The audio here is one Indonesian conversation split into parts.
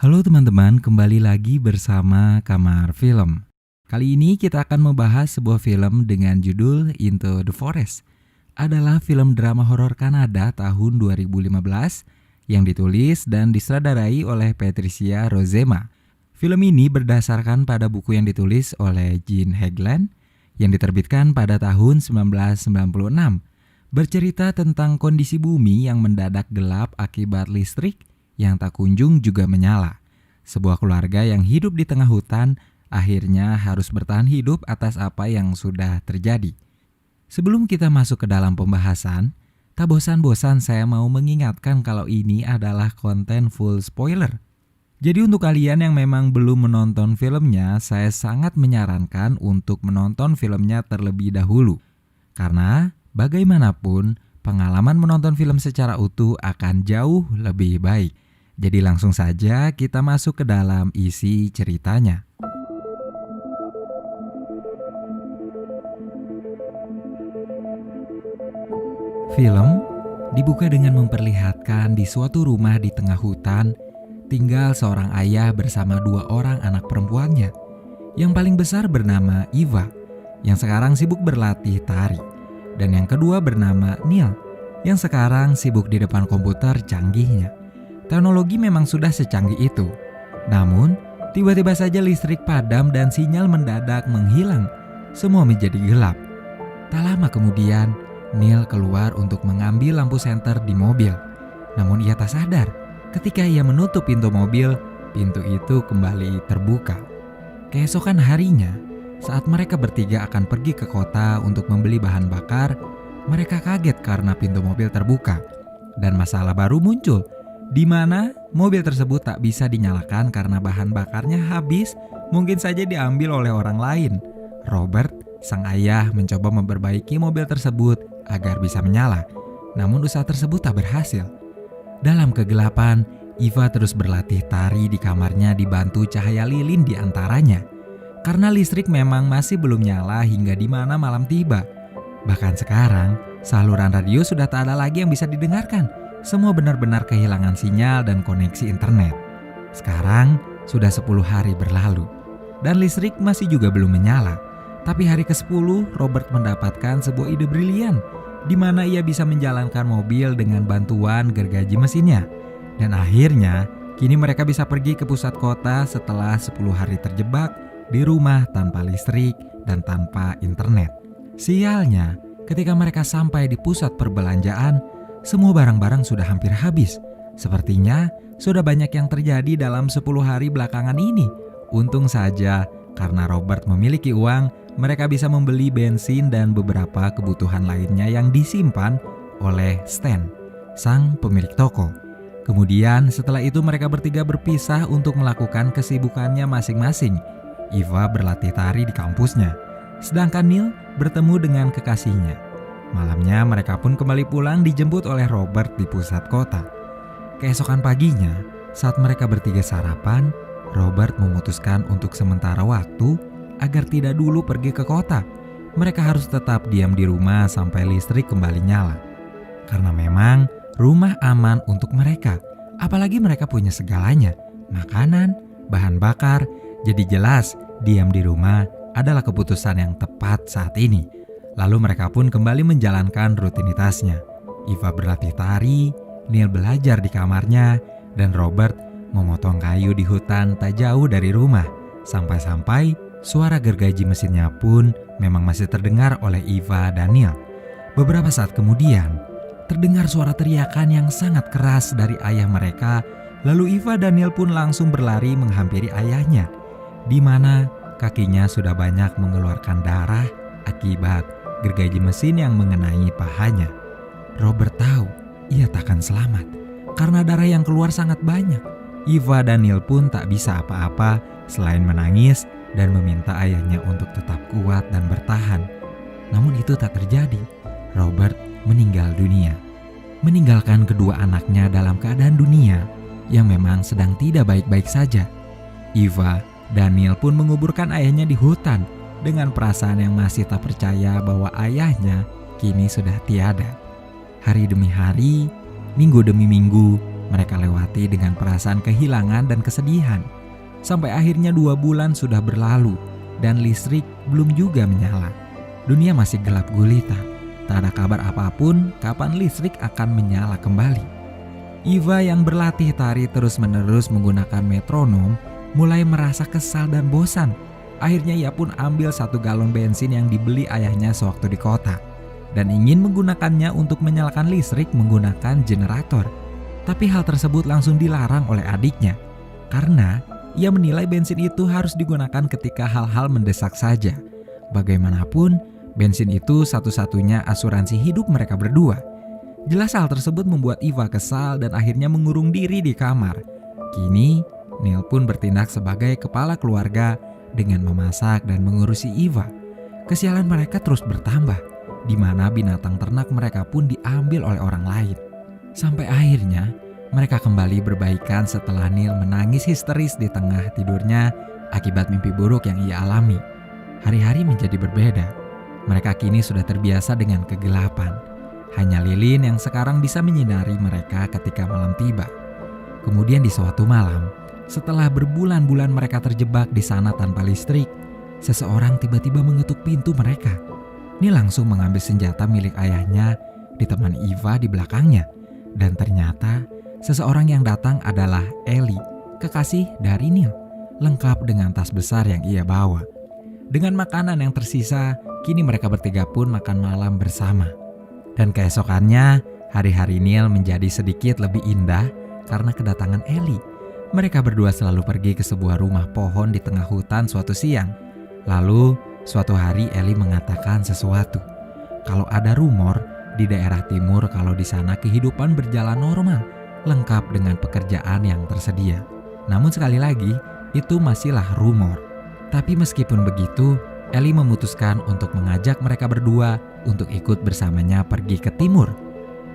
Halo teman-teman, kembali lagi bersama Kamar Film. Kali ini kita akan membahas sebuah film dengan judul Into the Forest. Adalah film drama horor Kanada tahun 2015 yang ditulis dan disutradarai oleh Patricia Rozema. Film ini berdasarkan pada buku yang ditulis oleh Jean Hageland yang diterbitkan pada tahun 1996. Bercerita tentang kondisi bumi yang mendadak gelap akibat listrik yang tak kunjung juga menyala. Sebuah keluarga yang hidup di tengah hutan akhirnya harus bertahan hidup atas apa yang sudah terjadi. Sebelum kita masuk ke dalam pembahasan, tak bosan-bosan saya mau mengingatkan kalau ini adalah konten full spoiler. Jadi untuk kalian yang memang belum menonton filmnya, saya sangat menyarankan untuk menonton filmnya terlebih dahulu. Karena bagaimanapun, pengalaman menonton film secara utuh akan jauh lebih baik. Jadi langsung saja kita masuk ke dalam isi ceritanya. Film dibuka dengan memperlihatkan di suatu rumah di tengah hutan, tinggal seorang ayah bersama dua orang anak perempuannya. Yang paling besar bernama Eva, yang sekarang sibuk berlatih tari. Dan yang kedua bernama Neil, yang sekarang sibuk di depan komputer canggihnya. Teknologi memang sudah secanggih itu. Namun, tiba-tiba saja listrik padam dan sinyal mendadak menghilang. Semua menjadi gelap. Tak lama kemudian, Neil keluar untuk mengambil lampu senter di mobil. Namun ia tak sadar, ketika ia menutup pintu mobil, pintu itu kembali terbuka. Keesokan harinya, saat mereka bertiga akan pergi ke kota untuk membeli bahan bakar, mereka kaget karena pintu mobil terbuka. Dan masalah baru muncul, di mana mobil tersebut tak bisa dinyalakan karena bahan bakarnya habis, mungkin saja diambil oleh orang lain. Robert, sang ayah, mencoba memperbaiki mobil tersebut agar bisa menyala. Namun usaha tersebut tak berhasil. Dalam kegelapan, Eva terus berlatih tari di kamarnya dibantu cahaya lilin di antaranya. Karena listrik memang masih belum nyala hingga di mana malam tiba. Bahkan sekarang, saluran radio sudah tak ada lagi yang bisa didengarkan. Semua benar-benar kehilangan sinyal dan koneksi internet. Sekarang sudah 10 hari berlalu dan listrik masih juga belum menyala. Tapi hari ke-10 Robert mendapatkan sebuah ide brilian di mana ia bisa menjalankan mobil dengan bantuan gergaji mesinnya. Dan akhirnya kini mereka bisa pergi ke pusat kota setelah 10 hari terjebak di rumah tanpa listrik dan tanpa internet. Sialnya, ketika mereka sampai di pusat perbelanjaan, semua barang-barang sudah hampir habis. Sepertinya sudah banyak yang terjadi dalam 10 hari belakangan ini. Untung saja karena Robert memiliki uang, mereka bisa membeli bensin dan beberapa kebutuhan lainnya yang disimpan oleh Stan, sang pemilik toko. Kemudian setelah itu mereka bertiga berpisah untuk melakukan kesibukannya masing-masing. Eva berlatih tari di kampusnya, sedangkan Neil bertemu dengan kekasihnya. Malamnya mereka pun kembali pulang dijemput oleh Robert di pusat kota. Keesokan paginya, saat mereka bertiga sarapan, Robert memutuskan untuk sementara waktu agar tidak dulu pergi ke kota. Mereka harus tetap diam di rumah sampai listrik kembali nyala. Karena memang rumah aman untuk mereka, apalagi mereka punya segalanya, makanan, bahan bakar. Jadi jelas diam di rumah adalah keputusan yang tepat saat ini. Lalu mereka pun kembali menjalankan rutinitasnya. Eva berlatih tari, Neil belajar di kamarnya, dan Robert memotong kayu di hutan tak jauh dari rumah. Sampai-sampai suara gergaji mesinnya pun memang masih terdengar oleh Eva dan Neil. Beberapa saat kemudian, terdengar suara teriakan yang sangat keras dari ayah mereka. Lalu Eva dan Neil pun langsung berlari menghampiri ayahnya, di mana kakinya sudah banyak mengeluarkan darah akibat gergaji mesin yang mengenai pahanya. Robert tahu ia takkan selamat karena darah yang keluar sangat banyak. Eva dan Neil pun tak bisa apa-apa selain menangis dan meminta ayahnya untuk tetap kuat dan bertahan. Namun itu tak terjadi. Robert meninggal dunia, meninggalkan kedua anaknya dalam keadaan dunia yang memang sedang tidak baik-baik saja. Eva dan Neil pun menguburkan ayahnya di hutan dengan perasaan yang masih tak percaya bahwa ayahnya kini sudah tiada. Hari demi hari, minggu demi minggu, mereka lewati dengan perasaan kehilangan dan kesedihan. Sampai akhirnya 2 bulan sudah berlalu dan listrik belum juga menyala. Dunia masih gelap gulita. Tak ada kabar apapun kapan listrik akan menyala kembali. Iva yang berlatih tari terus-menerus menggunakan metronom mulai merasa kesal dan bosan. Akhirnya ia pun ambil 1 galon bensin yang dibeli ayahnya sewaktu di kota dan ingin menggunakannya untuk menyalakan listrik menggunakan generator. Tapi hal tersebut langsung dilarang oleh adiknya karena ia menilai bensin itu harus digunakan ketika hal-hal mendesak saja. Bagaimanapun, bensin itu satu-satunya asuransi hidup mereka berdua. Jelas hal tersebut membuat Iva kesal dan akhirnya mengurung diri di kamar. Kini, Neil pun bertindak sebagai kepala keluarga dengan memasak dan mengurusi Iva. Kesialan mereka terus bertambah, di mana binatang ternak mereka pun diambil oleh orang lain. Sampai akhirnya, mereka kembali berbaikan setelah Neil menangis histeris di tengah tidurnya akibat mimpi buruk yang ia alami. Hari-hari menjadi berbeda. Mereka kini sudah terbiasa dengan kegelapan. Hanya lilin yang sekarang bisa menyinari mereka ketika malam tiba. Kemudian di suatu malam, setelah berbulan-bulan mereka terjebak di sana tanpa listrik, seseorang tiba-tiba mengetuk pintu mereka. Neil langsung mengambil senjata milik ayahnya, ditemani Iva di belakangnya. Dan ternyata seseorang yang datang adalah Ellie, kekasih dari Neil, lengkap dengan tas besar yang ia bawa. Dengan makanan yang tersisa, kini mereka bertiga pun makan malam bersama. Dan keesokannya, hari-hari Neil menjadi sedikit lebih indah karena kedatangan Ellie. Mereka berdua selalu pergi ke sebuah rumah pohon di tengah hutan suatu siang. Lalu, suatu hari Ellie mengatakan sesuatu. Kalau ada rumor di daerah timur kalau di sana kehidupan berjalan normal, lengkap dengan pekerjaan yang tersedia. Namun sekali lagi, itu masihlah rumor. Tapi meskipun begitu, Ellie memutuskan untuk mengajak mereka berdua untuk ikut bersamanya pergi ke timur.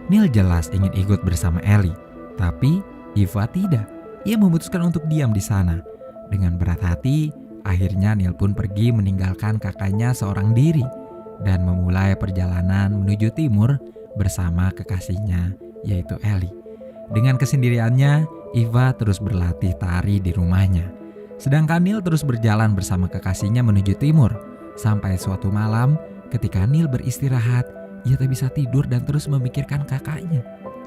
Neil jelas ingin ikut bersama Ellie, tapi Iva tidak. Ia memutuskan untuk diam di sana. Dengan berat hati, akhirnya Neil pun pergi meninggalkan kakaknya seorang diri dan memulai perjalanan menuju timur bersama kekasihnya, yaitu Ellie. Dengan kesendiriannya, Iva terus berlatih tari di rumahnya. Sedangkan Neil terus berjalan bersama kekasihnya menuju timur. Sampai suatu malam, ketika Neil beristirahat, ia tak bisa tidur dan terus memikirkan kakaknya.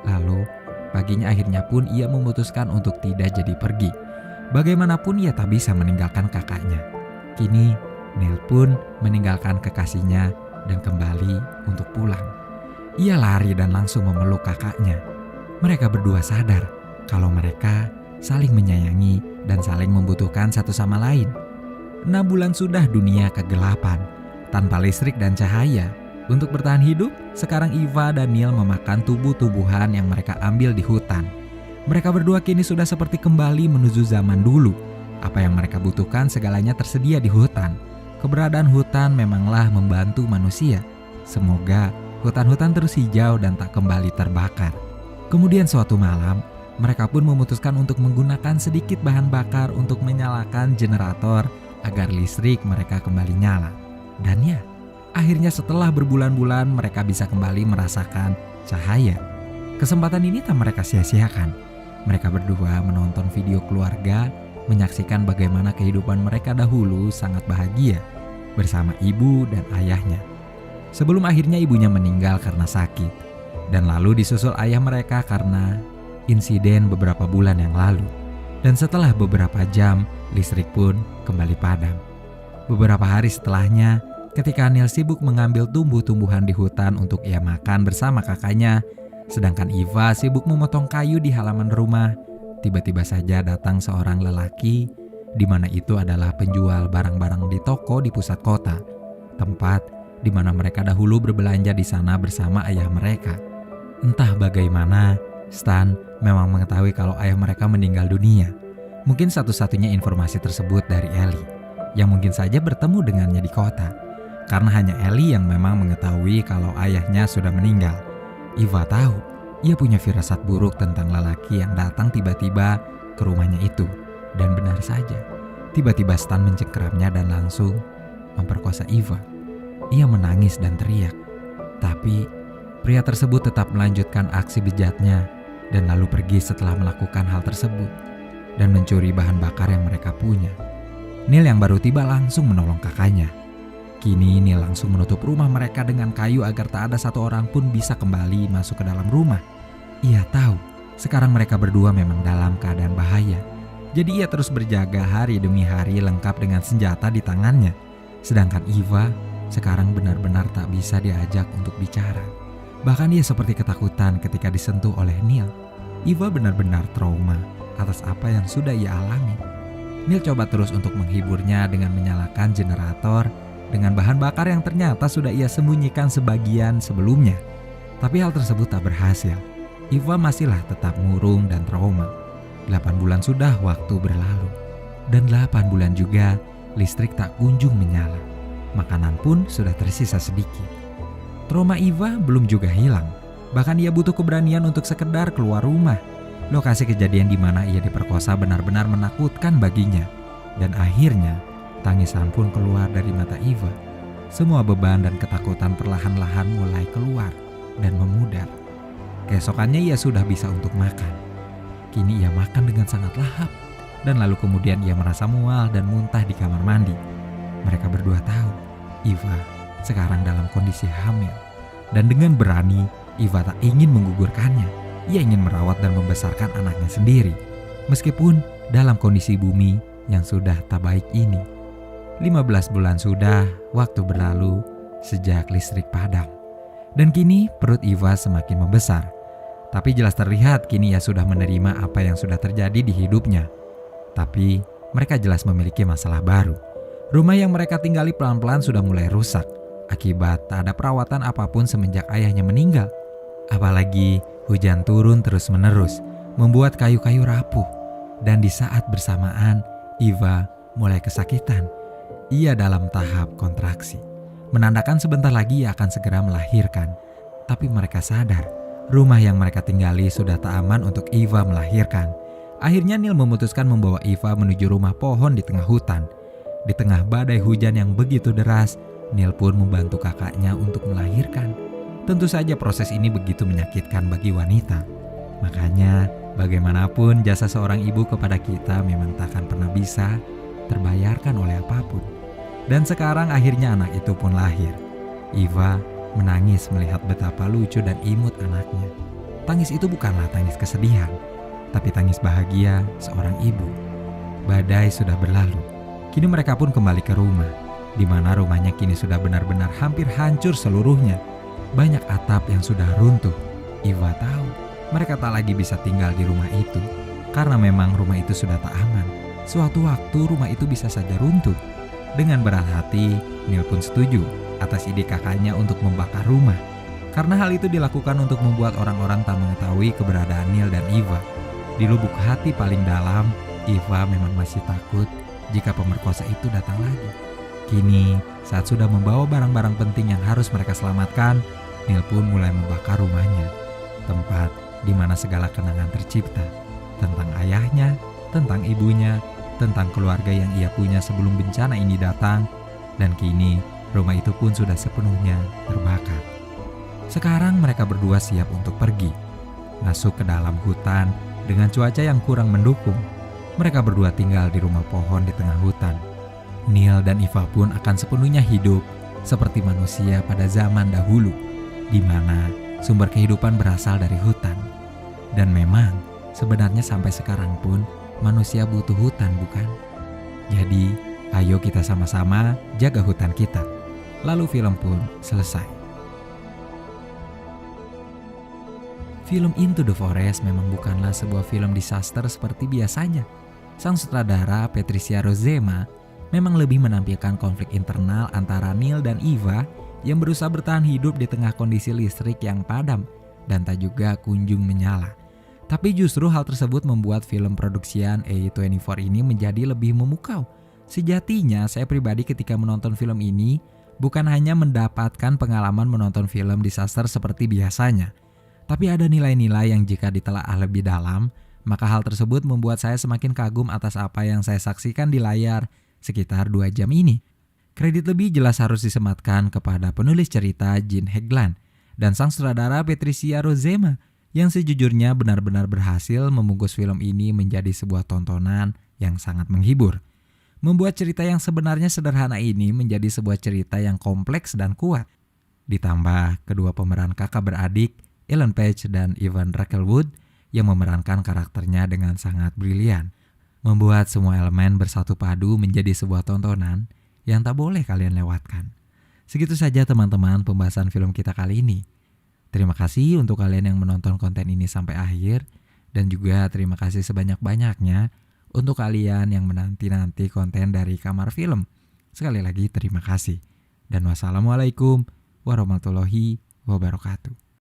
Lalu, paginya akhirnya pun ia memutuskan untuk tidak jadi pergi. Bagaimanapun ia tak bisa meninggalkan kakaknya. Kini, Neil pun meninggalkan kekasihnya dan kembali untuk pulang. Ia lari dan langsung memeluk kakaknya. Mereka berdua sadar kalau mereka saling menyayangi dan saling membutuhkan satu sama lain. 6 bulan sudah dunia kegelapan, tanpa listrik dan cahaya. Untuk bertahan hidup, sekarang Iva dan Neil memakan tumbuh-tumbuhan yang mereka ambil di hutan. Mereka berdua kini sudah seperti kembali menuju zaman dulu. Apa yang mereka butuhkan segalanya tersedia di hutan. Keberadaan hutan memanglah membantu manusia. Semoga hutan-hutan terus hijau dan tak kembali terbakar. Kemudian suatu malam, mereka pun memutuskan untuk menggunakan sedikit bahan bakar untuk menyalakan generator agar listrik mereka kembali nyala. Dan ya, akhirnya setelah berbulan-bulan mereka bisa kembali merasakan cahaya. Kesempatan ini tak mereka sia-siakan. Mereka berdua menonton video keluarga, menyaksikan bagaimana kehidupan mereka dahulu sangat bahagia bersama ibu dan ayahnya. Sebelum akhirnya ibunya meninggal karena sakit. Dan lalu disusul ayah mereka karena insiden beberapa bulan yang lalu. Dan setelah beberapa jam, listrik pun kembali padam. Beberapa hari setelahnya, ketika Neil sibuk mengambil tumbuh-tumbuhan di hutan untuk ia makan bersama kakaknya, sedangkan Iva sibuk memotong kayu di halaman rumah, tiba-tiba saja datang seorang lelaki, di mana itu adalah penjual barang-barang di toko di pusat kota, tempat di mana mereka dahulu berbelanja di sana bersama ayah mereka. Entah bagaimana, Stan memang mengetahui kalau ayah mereka meninggal dunia. Mungkin satu-satunya informasi tersebut dari Ellie, yang mungkin saja bertemu dengannya di kota. Karena hanya Ellie yang memang mengetahui kalau ayahnya sudah meninggal. Iva tahu, ia punya firasat buruk tentang lelaki yang datang tiba-tiba ke rumahnya itu. Dan benar saja, tiba-tiba Stan mencengkeramnya dan langsung memperkosa Iva. Ia menangis dan teriak. Tapi pria tersebut tetap melanjutkan aksi bejatnya. dan lalu pergi setelah melakukan hal tersebut dan mencuri bahan bakar yang mereka punya. Neil yang baru tiba langsung menolong kakaknya. Kini Neil langsung menutup rumah mereka dengan kayu agar tak ada satu orang pun bisa kembali masuk ke dalam rumah. Ia tahu sekarang mereka berdua memang dalam keadaan bahaya. Jadi ia terus berjaga hari demi hari lengkap dengan senjata di tangannya. Sedangkan Eva sekarang benar-benar tak bisa diajak untuk bicara. Bahkan ia seperti ketakutan ketika disentuh oleh Neil. Eva benar-benar trauma atas apa yang sudah ia alami. Neil coba terus untuk menghiburnya dengan menyalakan generator dengan bahan bakar yang ternyata sudah ia sembunyikan sebagian sebelumnya. Tapi hal tersebut tak berhasil. Eva masihlah tetap murung dan trauma. 8 bulan sudah waktu berlalu. Dan 8 bulan juga listrik tak kunjung menyala. Makanan pun sudah tersisa sedikit. Trauma Eva belum juga hilang. Bahkan ia butuh keberanian untuk sekedar keluar rumah. Lokasi kejadian di mana ia diperkosa benar-benar menakutkan baginya. Dan akhirnya tangisan pun keluar dari mata Eva. Semua beban dan ketakutan perlahan-lahan mulai keluar dan memudar. Keesokannya ia sudah bisa untuk makan. Kini ia makan dengan sangat lahap. Dan lalu kemudian ia merasa mual dan muntah di kamar mandi. Mereka berdua tahu Eva sekarang dalam kondisi hamil. Dan dengan berani Eva tak ingin menggugurkannya. Ia ingin merawat dan membesarkan anaknya sendiri. Meskipun dalam kondisi bumi yang sudah tak baik ini. 15 bulan sudah waktu berlalu sejak listrik padam. Dan kini perut Eva semakin membesar. Tapi jelas terlihat kini ia sudah menerima apa yang sudah terjadi di hidupnya. Tapi mereka jelas memiliki masalah baru. Rumah yang mereka tinggali pelan-pelan sudah mulai rusak. Akibat tak ada perawatan apapun semenjak ayahnya meninggal. Apalagi hujan turun terus-menerus, membuat kayu-kayu rapuh. Dan di saat bersamaan, Eva mulai kesakitan. Ia dalam tahap kontraksi, menandakan sebentar lagi ia akan segera melahirkan. Tapi mereka sadar, rumah yang mereka tinggali sudah tak aman untuk Eva melahirkan. Akhirnya Neil memutuskan membawa Eva menuju rumah pohon di tengah hutan. Di tengah badai hujan yang begitu deras, Neil pun membantu kakaknya untuk melahirkan. Tentu saja proses ini begitu menyakitkan bagi wanita. Makanya bagaimanapun jasa seorang ibu kepada kita memang tak akan pernah bisa terbayarkan oleh apapun. Dan sekarang akhirnya anak itu pun lahir. Eva menangis melihat betapa lucu dan imut anaknya. Tangis itu bukanlah tangis kesedihan, tapi tangis bahagia seorang ibu. Badai sudah berlalu. Kini mereka pun kembali ke rumah, di mana rumahnya kini sudah benar-benar hampir hancur seluruhnya. Banyak atap yang sudah runtuh. Eva tahu mereka tak lagi bisa tinggal di rumah itu, karena memang rumah itu sudah tak aman. Suatu waktu rumah itu bisa saja runtuh. Dengan berat hati, Neil pun setuju atas ide kakaknya untuk membakar rumah. Karena hal itu dilakukan untuk membuat orang-orang tak mengetahui keberadaan Neil dan Eva. Di lubuk hati paling dalam, Eva memang masih takut jika pemerkosa itu datang lagi. Kini, saat sudah membawa barang-barang penting yang harus mereka selamatkan, Neil pun mulai membakar rumahnya. Tempat di mana segala kenangan tercipta. Tentang ayahnya, tentang ibunya, tentang keluarga yang ia punya sebelum bencana ini datang. Dan kini, rumah itu pun sudah sepenuhnya terbakar. Sekarang mereka berdua siap untuk pergi. Masuk ke dalam hutan dengan cuaca yang kurang mendukung. Mereka berdua tinggal di rumah pohon di tengah hutan. Neil dan Eva pun akan sepenuhnya hidup seperti manusia pada zaman dahulu, di mana sumber kehidupan berasal dari hutan. Dan memang sebenarnya sampai sekarang pun manusia butuh hutan, bukan? Jadi ayo kita sama-sama jaga hutan kita. Lalu film pun selesai. Film Into the Forest memang bukanlah sebuah film disaster seperti biasanya. Sang sutradara Patricia Rozema memang lebih menampilkan konflik internal antara Neil dan Eva yang berusaha bertahan hidup di tengah kondisi listrik yang padam dan tak juga kunjung menyala. Tapi justru hal tersebut membuat film produksian A24 ini menjadi lebih memukau. Sejatinya saya pribadi ketika menonton film ini bukan hanya mendapatkan pengalaman menonton film disaster seperti biasanya, tapi ada nilai-nilai yang jika ditelaah lebih dalam, maka hal tersebut membuat saya semakin kagum atas apa yang saya saksikan di layar sekitar 2 jam ini. Kredit lebih jelas harus disematkan kepada penulis cerita Gene Hegland dan sang sutradara Patricia Rozema yang sejujurnya benar-benar berhasil membungkus film ini menjadi sebuah tontonan yang sangat menghibur. Membuat cerita yang sebenarnya sederhana ini menjadi sebuah cerita yang kompleks dan kuat. Ditambah kedua pemeran kakak beradik, Ellen Page dan Evan Rachel Wood, yang memerankan karakternya dengan sangat brilian. Membuat semua elemen bersatu padu menjadi sebuah tontonan yang tak boleh kalian lewatkan. Segitu saja teman-teman pembahasan film kita kali ini. Terima kasih untuk kalian yang menonton konten ini sampai akhir. Dan juga terima kasih sebanyak-banyaknya untuk kalian yang menanti-nanti konten dari Kamar Film. Sekali lagi terima kasih. Dan wassalamualaikum warahmatullahi wabarakatuh.